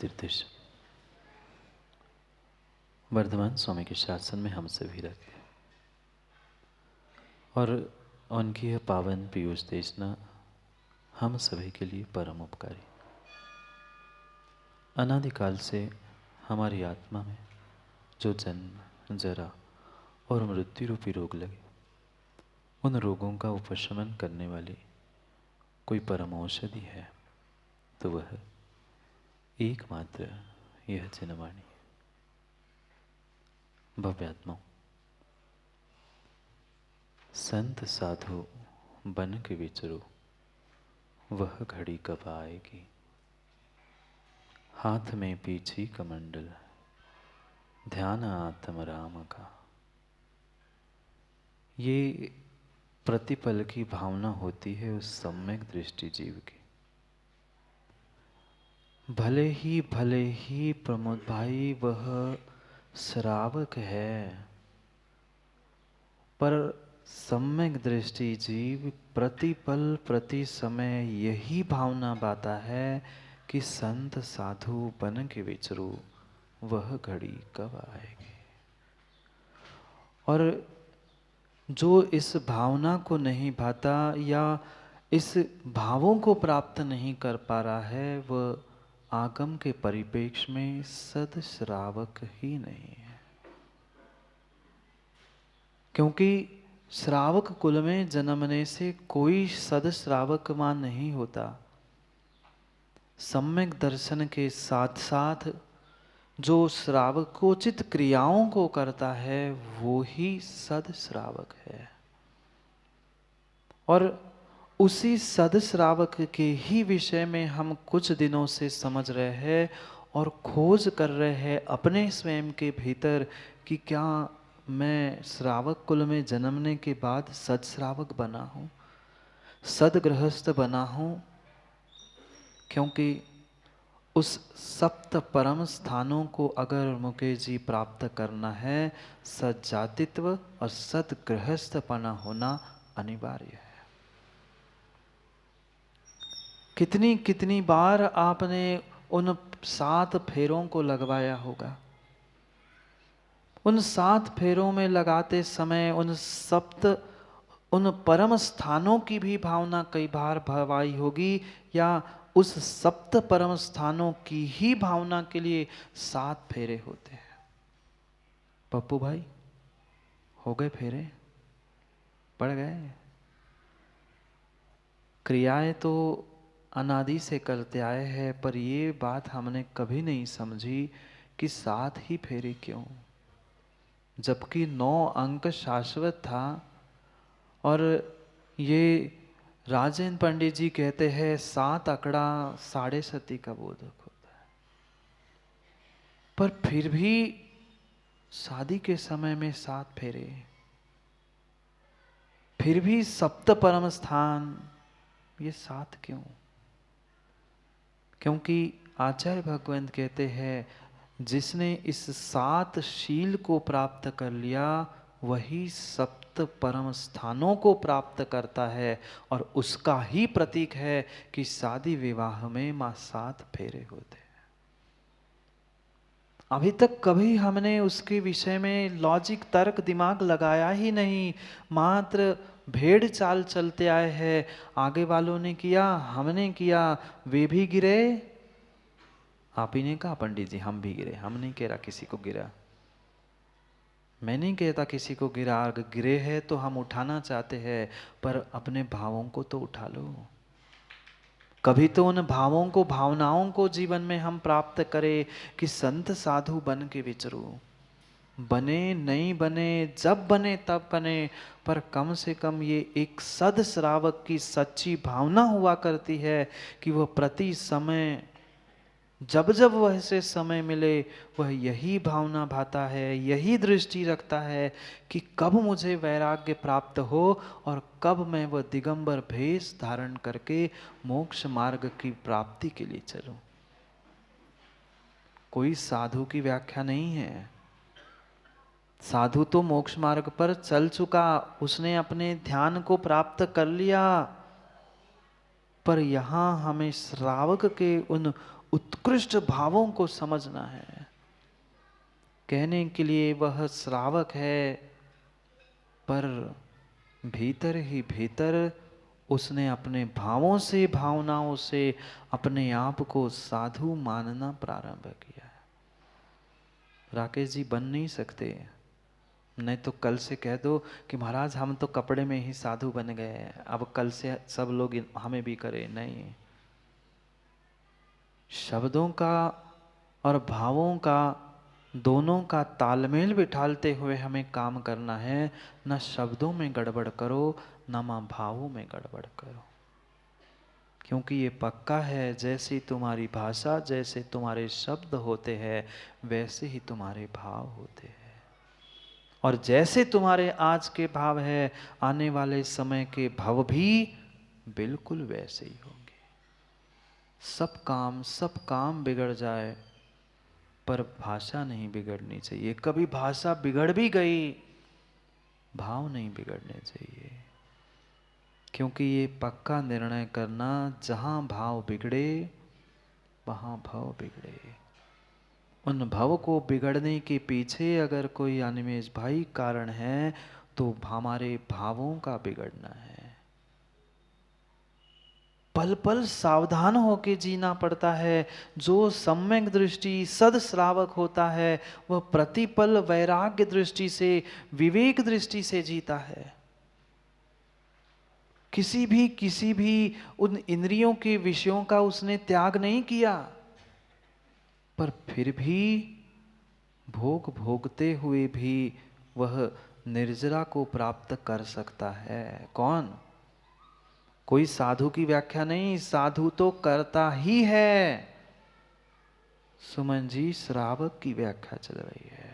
निर्देश। वर्धमान स्वामी के शासन में हम सभी रहते हैं और उनकी यह पावन पीयूष देशना हम सभी के लिए परम उपकारी। अनादिकाल से हमारी आत्मा में जो जन्म, जरा और मृत्यु रूपी रोग लगे, उन रोगों का उपशमन करने वाली कोई परम औषधि है तो वह एकमात्र यह जिनवाणी। भव्यात्मा, संत साधु बन के विचरो, वह घड़ी कब आएगी। हाथ में पीछी कमंडल, ध्यान आत्म राम का। ये प्रतिपल की भावना होती है उस सम्यक दृष्टि जीव की। भले ही प्रमोद भाई वह श्रावक है, पर सम्यक दृष्टि जीव प्रतिपल प्रति समय यही भावना बाता है कि संत साधु बन के विचरू, वह घड़ी कब आएगी। और जो इस भावना को नहीं भाता या इस भावों को प्राप्त नहीं कर पा रहा है, वह आगम के परिप्रेक्ष्य में सदश्रावक ही नहीं है। क्योंकि श्रावक कुल में जन्मने से कोई सदश्रावक मान नहीं होता। सम्यक दर्शन के साथ साथ जो श्रावकोचित क्रियाओं को करता है वो ही सदश्रावक है। और उसी सदश्रावक के ही विषय में हम कुछ दिनों से समझ रहे हैं और खोज कर रहे हैं अपने स्वयं के भीतर कि क्या मैं श्रावक कुल में जन्मने के बाद सदश्रावक बना हूँ, सदगृहस्थ बना हूँ। क्योंकि उस सप्त परम स्थानों को अगर मुकेश जी प्राप्त करना है, सज्जातित्व और सदगृहस्थपना होना अनिवार्य है। कितनी कितनी बार आपने उन 7 फेरों को लगवाया होगा। उन 7 फेरों में लगाते समय उन परम स्थानों की भी भावना कई बार भवाई होगी, या उस सप्त परम स्थानों की ही भावना के लिए 7 फेरे होते हैं। पप्पू भाई, हो गए फेरे? पड़ गए? क्रियाएं तो अनादि से करते आए हैं, पर ये बात हमने कभी नहीं समझी कि 7 ही फेरे क्यों, जबकि 9 अंक शाश्वत था। और ये राजेंद्र पंडित जी कहते हैं 7 आंकड़ा 7.5 का बोधक होता है। पर फिर भी शादी के समय में 7 फेरे, फिर भी सप्त परम स्थान, ये 7 क्यों? क्योंकि आचार्य भगवंत कहते हैं जिसने इस 7 शील को प्राप्त कर लिया वही सप्त परम स्थानों को प्राप्त करता है। और उसका ही प्रतीक है कि शादी विवाह में मां 7 फेरे होते हैं। अभी तक कभी हमने उसके विषय में लॉजिक तर्क दिमाग लगाया ही नहीं, मात्र भेड़ चाल चलते आए हैं। आगे वालों ने किया, हमने किया, वे भी गिरे। आप ही ने कहा पंडित जी हम भी गिरे, हम नहीं कह रहा किसी को गिरा, मैं नहीं कहता किसी को गिरा। अगर गिरे हैं तो हम उठाना चाहते हैं, पर अपने भावों को तो उठा लो। कभी तो उन भावों को, भावनाओं को जीवन में हम प्राप्त करें कि संत साधु बन के विचरो। बने नहीं बने, जब बने तब बने, पर कम से कम ये एक सद श्रावक की सच्ची भावना हुआ करती है कि वह प्रति समय जब जब वह से समय मिले वह यही भावना भाता है, यही दृष्टि रखता है कि कब मुझे वैराग्य प्राप्त हो और कब मैं वह दिगंबर भेष धारण करके मोक्ष मार्ग की प्राप्ति के लिए चलूं। कोई साधु की व्याख्या नहीं है। साधु तो मोक्ष मार्ग पर चल चुका, उसने अपने ध्यान को प्राप्त कर लिया। पर यहाँ हमें श्रावक के उन उत्कृष्ट भावों को समझना है। कहने के लिए वह श्रावक है, पर भीतर ही भीतर उसने अपने भावों से, भावनाओं से अपने आप को साधु मानना प्रारंभ किया है। राकेश जी बन नहीं सकते, नहीं तो कल से कह दो कि महाराज हम तो कपड़े में ही साधु बन गए, अब कल से सब लोग हमें भी करें। नहीं, शब्दों का और भावों का, दोनों का तालमेल बिठालते हुए हमें काम करना है। न शब्दों में गड़बड़ करो, न मां भावों में गड़बड़ करो, क्योंकि ये पक्का है, जैसी तुम्हारी भाषा, जैसे तुम्हारे शब्द होते हैं, वैसे ही तुम्हारे भाव होते हैं। और जैसे तुम्हारे आज के भाव है, आने वाले समय के भाव भी बिल्कुल वैसे ही होंगे। सब काम बिगड़ जाए, पर भाषा नहीं बिगड़नी चाहिए। कभी भाषा बिगड़ भी गई, भाव नहीं बिगड़ने चाहिए, क्योंकि ये पक्का निर्णय करना, जहां भाव बिगड़े वहां भव बिगड़े। उन भव को बिगड़ने के पीछे अगर कोई अनिमेष भाई कारण है, तो हमारे भावों का बिगड़ना है। पल पल सावधान होके जीना पड़ता है। जो सम्यक दृष्टि सद श्रावक होता है, वह प्रतिपल वैराग्य दृष्टि से, विवेक दृष्टि से जीता है। किसी भी उन इंद्रियों के विषयों का उसने त्याग नहीं किया, पर फिर भी भोग भोगते हुए भी वह निर्जरा को प्राप्त कर सकता है। कौन? कोई साधु की व्याख्या नहीं, साधु तो करता ही है। सुमन जी, श्रावक की व्याख्या चल रही है।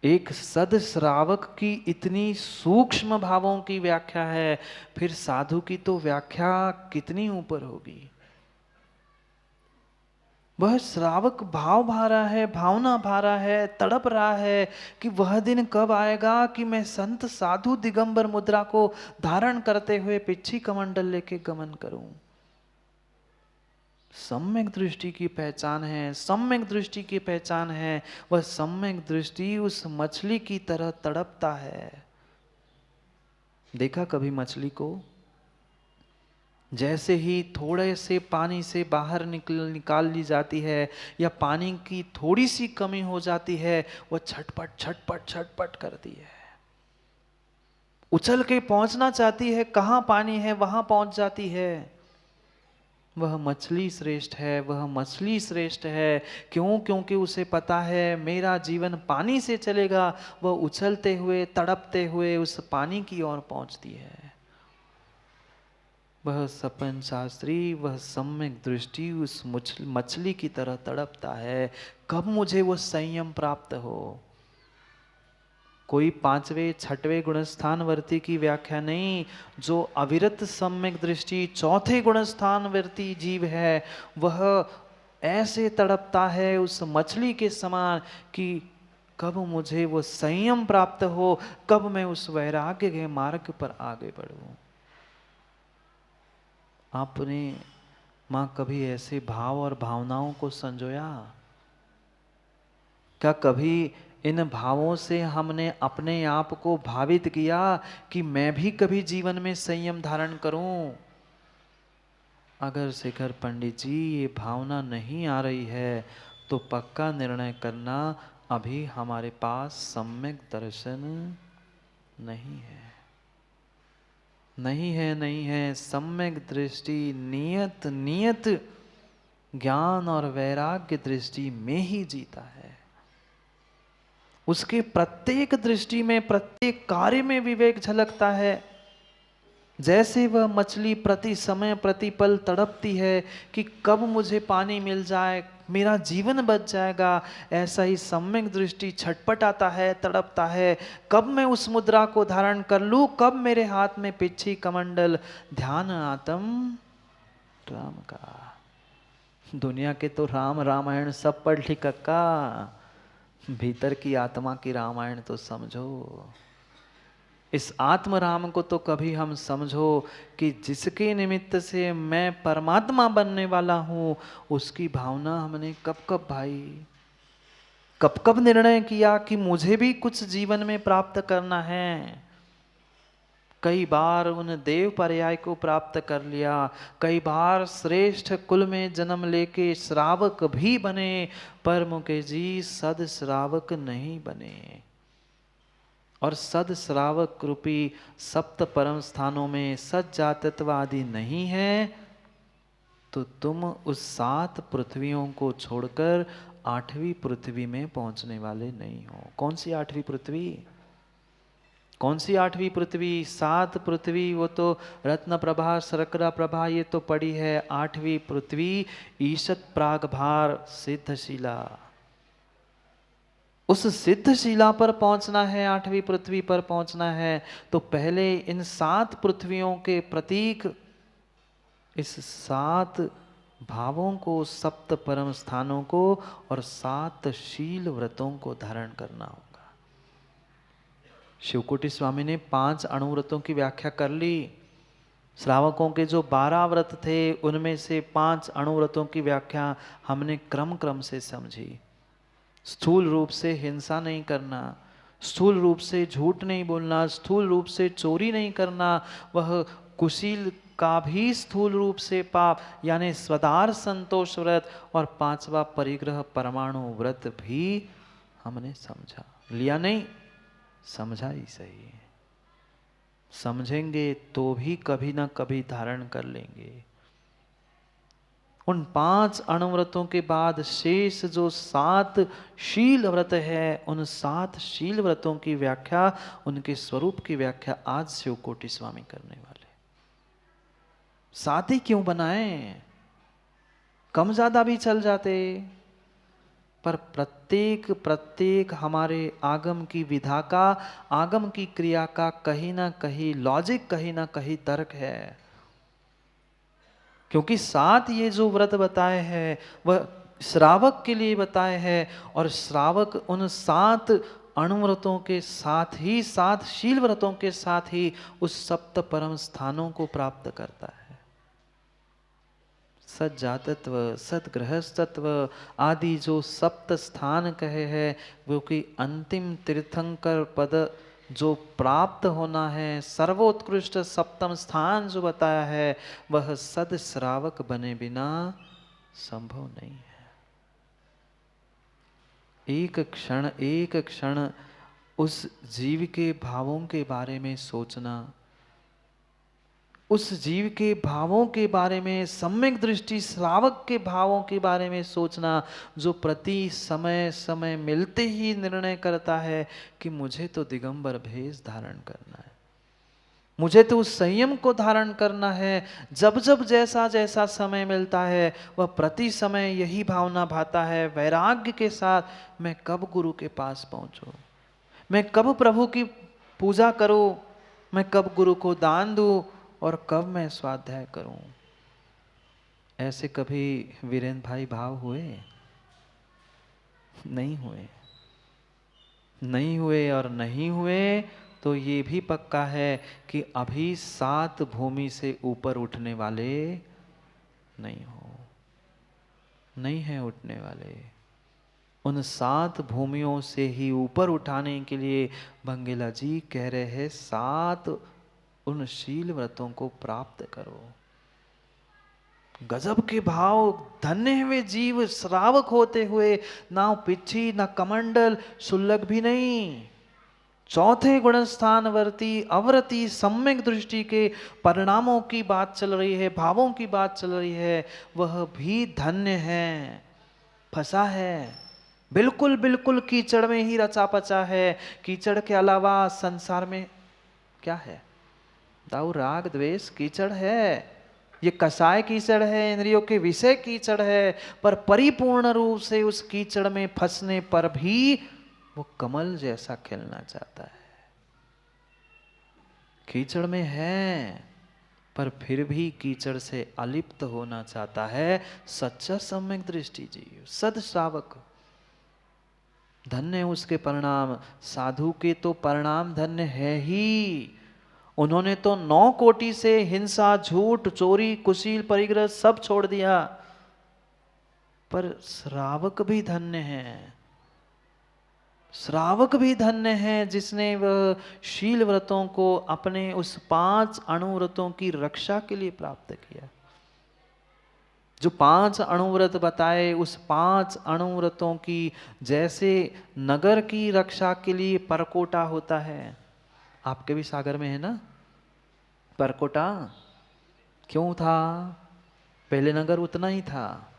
एक सद श्रावक की इतनी सूक्ष्म भावों की व्याख्या है, फिर साधु की तो व्याख्या कितनी ऊपर होगी। वह श्रावक भाव भा रहा है, भावना भा रहा है, तड़प रहा है कि वह दिन कब आएगा कि मैं संत साधु दिगंबर मुद्रा को धारण करते हुए पिच्छी कमंडल लेके गमन करूं। सम्यक दृष्टि की पहचान है, सम्यक दृष्टि की पहचान है। वह सम्यक दृष्टि उस मछली की तरह तड़पता है। देखा कभी मछली को? जैसे ही थोड़े से पानी से बाहर निकाल ली जाती है, या पानी की थोड़ी सी कमी हो जाती है, वह छटपट छटपट छटपट करती है, उछल के पहुंचना चाहती है। कहाँ पानी है वहां पहुंच जाती है। वह मछली श्रेष्ठ है, वह मछली श्रेष्ठ है। क्यों? क्योंकि उसे पता है मेरा जीवन पानी से चलेगा। वह उछलते हुए, तड़पते हुए उस पानी की ओर पहुंचती है। वह सपन शास्त्री, वह सम्यक दृष्टि उस मछली की तरह तड़पता है। कब मुझे वो संयम प्राप्त हो। कोई पांचवें छठवें गुणस्थान वर्ती की व्याख्या नहीं। जो अविरत सम्यक दृष्टि चौथे गुणस्थान वर्ती जीव है, वह ऐसे तड़पता है उस मछली के समान कि कब मुझे वो संयम प्राप्त हो, कब मैं उस वैराग्य के मार्ग पर आगे बढ़ूं। आपने मां कभी ऐसे भाव और भावनाओं को संजोया? क्या कभी इन भावों से हमने अपने आप को भावित किया कि मैं भी कभी जीवन में संयम धारण करूं? अगर शेखर पंडित जी ये भावना नहीं आ रही है, तो पक्का निर्णय करना, अभी हमारे पास सम्यक दर्शन नहीं है। नहीं है सम्यक दृष्टि नियत ज्ञान और वैराग्य दृष्टि में ही जीता है। उसके प्रत्येक दृष्टि में, प्रत्येक कार्य में विवेक झलकता है। जैसे वह मछली प्रति समय प्रतिपल तड़पती है कि कब मुझे पानी मिल जाए, मेरा जीवन बच जाएगा, ऐसा ही सम्यक दृष्टि छटपटाता है, तड़पता है, कब मैं उस मुद्रा को धारण कर लूं, कब मेरे हाथ में पिच्छी कमंडल ध्यान आत्म राम का। दुनिया के तो राम रामायण सब पढ़ ली कक्का, भीतर की आत्मा की रामायण तो समझो। इस आत्म राम को तो कभी हम समझो कि जिसके निमित्त से मैं परमात्मा बनने वाला हूं, उसकी भावना हमने कब कब भाई, कब कब निर्णय किया कि मुझे भी कुछ जीवन में प्राप्त करना है। कई बार उन देव पर्याय को प्राप्त कर लिया, कई बार श्रेष्ठ कुल में जन्म लेके श्रावक भी बने, पर मुके जी सद श्रावक नहीं बने। और सद श्रावक रूपी सप्त परम स्थानों में सज्जातत्व आदि नहीं है, तो तुम उस 7 पृथ्वियों को छोड़कर 8वीं पृथ्वी में पहुंचने वाले नहीं हो। कौन सी 8वीं पृथ्वी? कौन सी 8वीं पृथ्वी? 7 पृथ्वी वो तो रत्न प्रभा, शर्करा प्रभा ये तो पड़ी है। 8वीं पृथ्वी ईशत प्रागभार सिद्धशिला, उस सिद्धशिला पर पहुंचना है, 8वीं पृथ्वी पर पहुंचना है। तो पहले इन 7 पृथ्वियों के प्रतीक, इस 7 भावों को, सप्त परम स्थानों को और 7 शील व्रतों को धारण करना होगा। शिवकोटि स्वामी ने 5 अणुव्रतों की व्याख्या कर ली। श्रावकों के जो 12 व्रत थे उनमें से 5 अणुव्रतों की व्याख्या हमने क्रम क्रम से समझी। स्थूल रूप से हिंसा नहीं करना, स्थूल रूप से झूठ नहीं बोलना, स्थूल रूप से चोरी नहीं करना, वह कुशील का भी स्थूल रूप से पाप यानी स्वदार संतोष व्रत, और 5वां परिग्रह परमाणु व्रत भी हमने समझा। लिया नहीं, समझा ही सही है। समझेंगे तो भी कभी ना कभी धारण कर लेंगे। उन 5 अणुव्रतों के बाद शेष जो 7 शील व्रत है, उन 7 शील व्रतों की व्याख्या, उनके स्वरूप की व्याख्या आज शिवकोटि स्वामी करने वाले। 7 ही क्यों बनाए? कम ज्यादा भी चल जाते, पर प्रत्येक हमारे आगम की विधा का, आगम की क्रिया का कहीं ना कहीं लॉजिक, कहीं ना कहीं तर्क है। क्योंकि 7 ये जो व्रत बताए हैं वह श्रावक के लिए बताए हैं, और श्रावक उन 7 अणुव्रतों के साथ ही, 7 शील व्रतों के साथ ही उस सप्त परम स्थानों को प्राप्त करता है। सज्जातत्व, सदगृहस्थत्व आदि जो सप्त स्थान कहे हैं, वो कि अंतिम तीर्थंकर पद जो प्राप्त होना है, सर्वोत्कृष्ट सप्तम स्थान जो बताया है, वह सद श्रावक बने बिना संभव नहीं है। एक क्षण उस जीव के भावों के बारे में सोचना, उस जीव के भावों के बारे में, सम्यक दृष्टि श्रावक के भावों के बारे में सोचना, जो प्रति समय समय मिलते ही निर्णय करता है कि मुझे तो दिगंबर भेष धारण करना है, मुझे तो उस संयम को धारण करना है। जब जब जैसा जैसा समय मिलता है, वह प्रति समय यही भावना भाता है वैराग्य के साथ, मैं कब गुरु के पास पहुंचूं, मैं कब प्रभु की पूजा करूं, मैं कब गुरु को दान दूं, और कब मैं स्वाध्याय करूं। ऐसे कभी वीरेंद्र भाई भाव हुए? नहीं हुए, नहीं हुए। और नहीं हुए तो ये भी पक्का है कि अभी 7 भूमि से ऊपर उठने वाले नहीं हो, नहीं है उठने वाले। उन 7 भूमियों से ही ऊपर उठाने के लिए बंगेला जी कह रहे हैं 7 उन शील व्रतों को प्राप्त करो। गजब के भाव। धन्य हुए जीव श्रावक होते हुए ना पिच्छी ना कमंडल, शुल्लक भी नहीं। चौथे गुणस्थान वर्ती अवरति सम्यक दृष्टि के परिणामों की बात चल रही है, भावों की बात चल रही है, वह भी धन्य है। फंसा है, बिल्कुल बिल्कुल कीचड़ में ही रचा पचा है। कीचड़ के अलावा संसार में क्या है? दाऊ राग द्वेष कीचड़ है, ये कसाय कीचड़ है, इंद्रियों के विषय कीचड़ है, पर परिपूर्ण रूप से उस कीचड़ में फंसने पर भी वो कमल जैसा खिलना चाहता है। कीचड़ में है पर फिर भी कीचड़ से अलिप्त होना चाहता है। सच्चा सम्यक दृष्टि जीव, सद श्रावक। धन्य है उसके परिणाम। साधु के तो परिणाम धन्य है ही। उन्होंने तो 9 कोटि से हिंसा, झूठ, चोरी, कुशील, परिग्रह सब छोड़ दिया। पर श्रावक भी धन्य है, श्रावक भी धन्य है जिसने वह शील व्रतों को अपने उस 5 अणुव्रतों की रक्षा के लिए प्राप्त किया। जो 5 अणुव्रत बताए, उस 5 अणुव्रतों की, जैसे नगर की रक्षा के लिए परकोटा होता है, आपके भी सागर में है ना परकोटा। क्यों था? पहले नगर उतना ही था,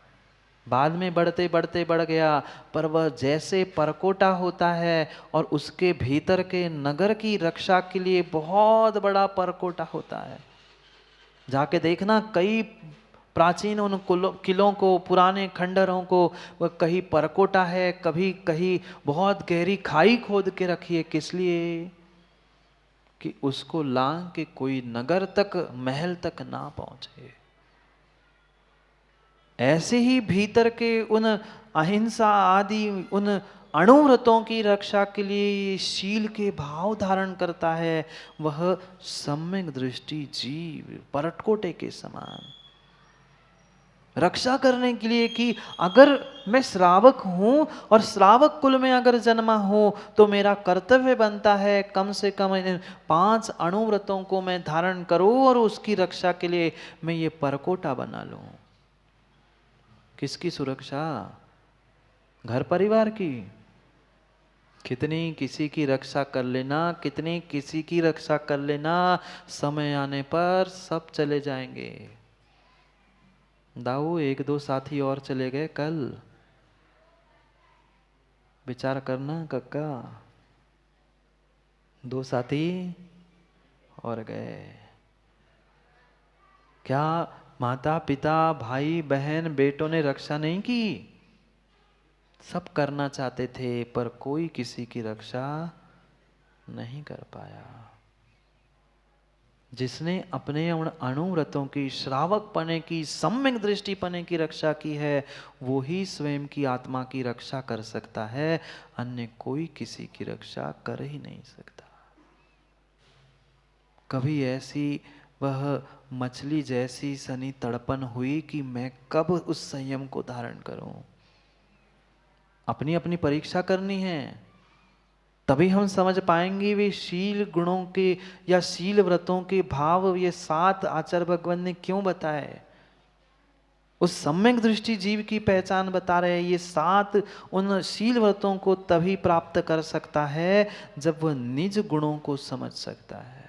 बाद में बढ़ते बढ़ते बढ़ गया। पर वह जैसे परकोटा होता है और उसके भीतर के नगर की रक्षा के लिए बहुत बड़ा परकोटा होता है। जाके देखना, कई प्राचीन उन किलों को, पुराने खंडरों को, वह कहीं परकोटा है, कभी कहीं बहुत गहरी खाई खोद के रखी है। किस लिए? कि उसको लांग के कोई नगर तक, महल तक ना पहुंचे। ऐसे ही भीतर के उन अहिंसा आदि उन अणुव्रतों की रक्षा के लिए शील के भाव धारण करता है वह सम्यक दृष्टि जीव, परटकोटे के समान रक्षा करने के लिए। कि अगर मैं श्रावक हूं और श्रावक कुल में अगर जन्मा हूं तो मेरा कर्तव्य बनता है कम से कम इन 5 अणुव्रतों को मैं धारण करूं और उसकी रक्षा के लिए मैं ये परकोटा बना लूं। किसकी सुरक्षा? घर परिवार की। कितनी किसी की रक्षा कर लेना, कितनी किसी की रक्षा कर लेना, समय आने पर सब चले जाएंगे। दाऊ 1-2 साथी और चले गए कल, विचार करना कक्का, 2 साथी और गए। क्या माता पिता भाई बहन बेटों ने रक्षा नहीं की? सब करना चाहते थे पर कोई किसी की रक्षा नहीं कर पाया। जिसने अपने उन अणुव्रतों की, श्रावक पने की, सम्यक दृष्टि पने की रक्षा की है वो ही स्वयं की आत्मा की रक्षा कर सकता है, अन्य कोई किसी की रक्षा कर ही नहीं सकता। कभी ऐसी वह मछली जैसी सनी तड़पन हुई कि मैं कब उस संयम को धारण करूं। अपनी अपनी परीक्षा करनी है, तभी हम समझ पाएंगे वे शील गुणों के या शील व्रतों के भाव। ये 7 आचार्य भगवान ने क्यों बताए? उस सम्यक दृष्टि जीव की पहचान बता रहे हैं। ये 7 उन शील व्रतों को तभी प्राप्त कर सकता है जब वह निज गुणों को समझ सकता है।